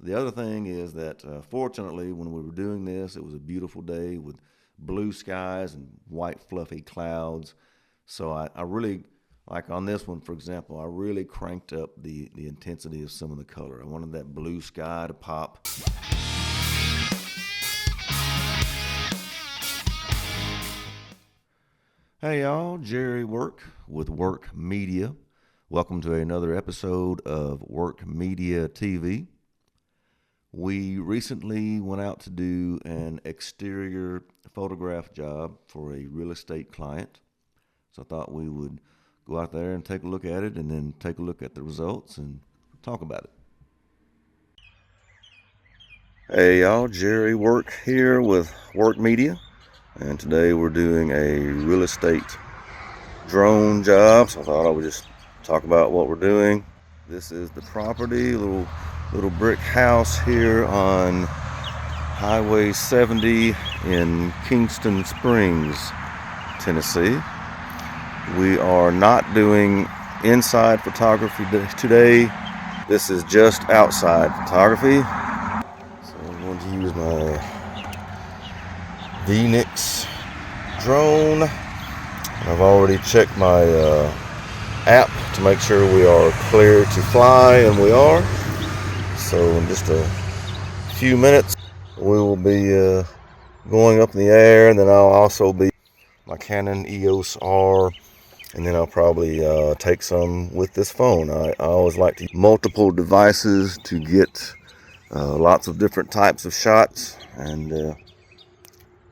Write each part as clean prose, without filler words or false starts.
The other thing is that fortunately, when we were doing this, it was a beautiful day with blue skies and white fluffy clouds. So I really, like on this one, for example, I really cranked up the intensity of some of the color. I wanted that blue sky to pop. Hey y'all, Jerry Work with Work Media. Welcome to another episode of Work Media TV. We recently went out to do an exterior photograph job for a real estate client. So I thought we would go out there and take a look at it and then take a look at the results and talk about it. Hey y'all, Jerry Work here with Work Media. And today we're doing a real estate drone job. So I thought I would just talk about what we're doing. This is the property, little brick house here on Highway 70 in Kingston Springs, Tennessee. We are not doing inside photography today. This is just outside photography. So I'm going to use my VNix drone. I've already checked my app to make sure we are clear to fly, and we are. So in just a few minutes we will be going up in the air, and then I'll also be my Canon EOS R, and then I'll probably take some with this phone. I always like to use multiple devices to get lots of different types of shots, and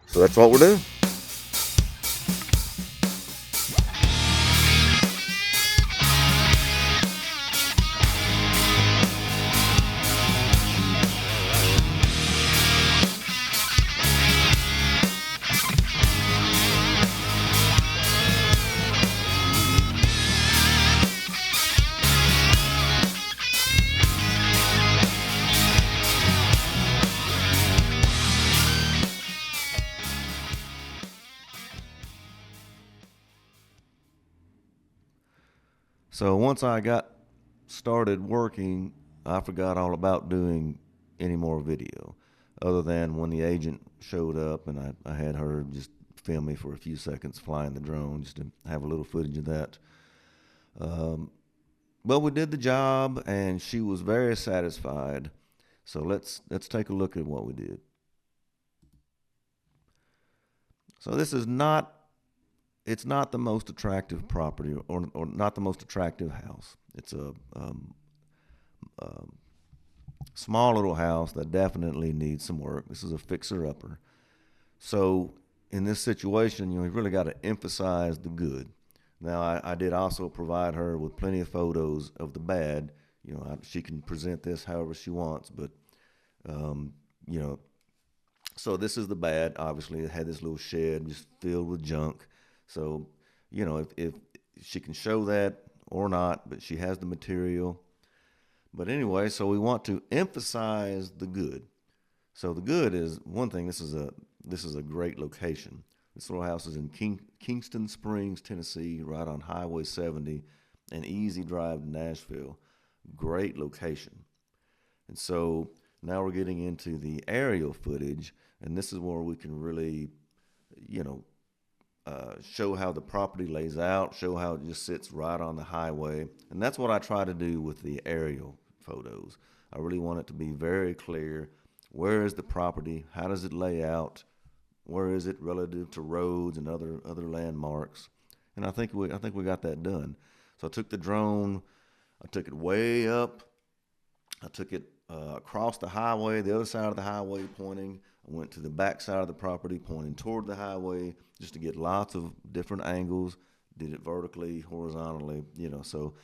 so that's what we're doing. So once I got started working, I forgot all about doing any more video, other than when the agent showed up and I had her just film me for a few seconds flying the drone, just to have a little footage of that. Um, but we did the job, and she was very satisfied. So let's take a look at what we did. So this is not it's not the most attractive property, or not the most attractive house. It's a small little house that definitely needs some work. This is a fixer-upper. So in this situation, you've really got to emphasize the good. Now, I did also provide her with plenty of photos of the bad. She can present this however she wants, but um, you know, so this is the bad. Obviously, it had this little shed just filled with junk. So, if she can show that or not, but she has the material. But anyway, so we want to emphasize the good. So the good is one thing. This is a great location. This little house is in Kingston Springs, Tennessee, right on Highway 70, an easy drive to Nashville. Great location. And so now we're getting into the aerial footage, and this is where we can really, you know, show how the property lays out, show how it just sits right on the highway. And that's what I try to do with the aerial photos. I really want it to be very clear. Where is the property? How does it lay out? Where is it relative to roads and other landmarks? And I think we got that done. So I took the drone, I took it way up, I took it across the highway, the other side of the highway pointing. I went to the back side of the property pointing toward the highway just to get lots of different angles. Did it vertically, horizontally, so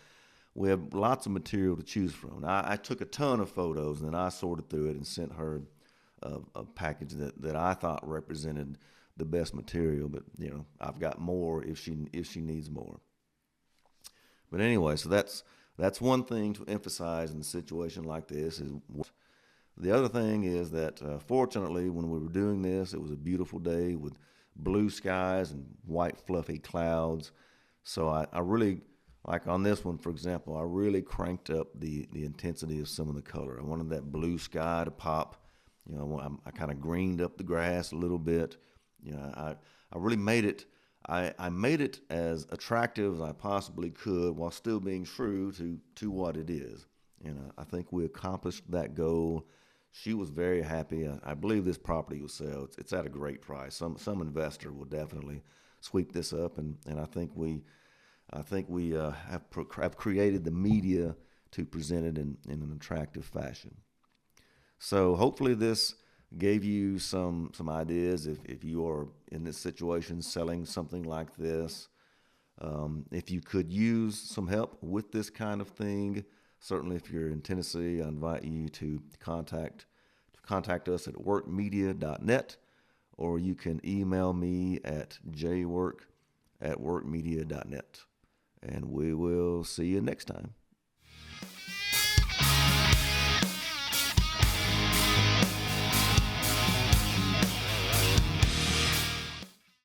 we have lots of material to choose from. Now, I took a ton of photos, and then I sorted through it and sent her a package that I thought represented the best material. But I've got more if she needs more. But anyway, so that's one thing to emphasize in a situation like this. The other thing is that fortunately, when we were doing this, it was a beautiful day with blue skies and white fluffy clouds. So I really, Like on this one, for example, I really cranked up the intensity of some of the color. I wanted that blue sky to pop. I kind of greened up the grass a little bit. I really made it. I made it as attractive as I possibly could while still being true to what it is. And I think we accomplished that goal. She was very happy. I believe this property will sell. It's at a great price. Some investor will definitely sweep this up, and I think we have created the media to present it in an attractive fashion. So hopefully this gave you some ideas if you are in this situation selling something like this. If you could use some help with this kind of thing, certainly if you're in Tennessee, I invite you to contact us at workmedia.net, or you can email me at jwork@workmedia.net. And we will see you next time.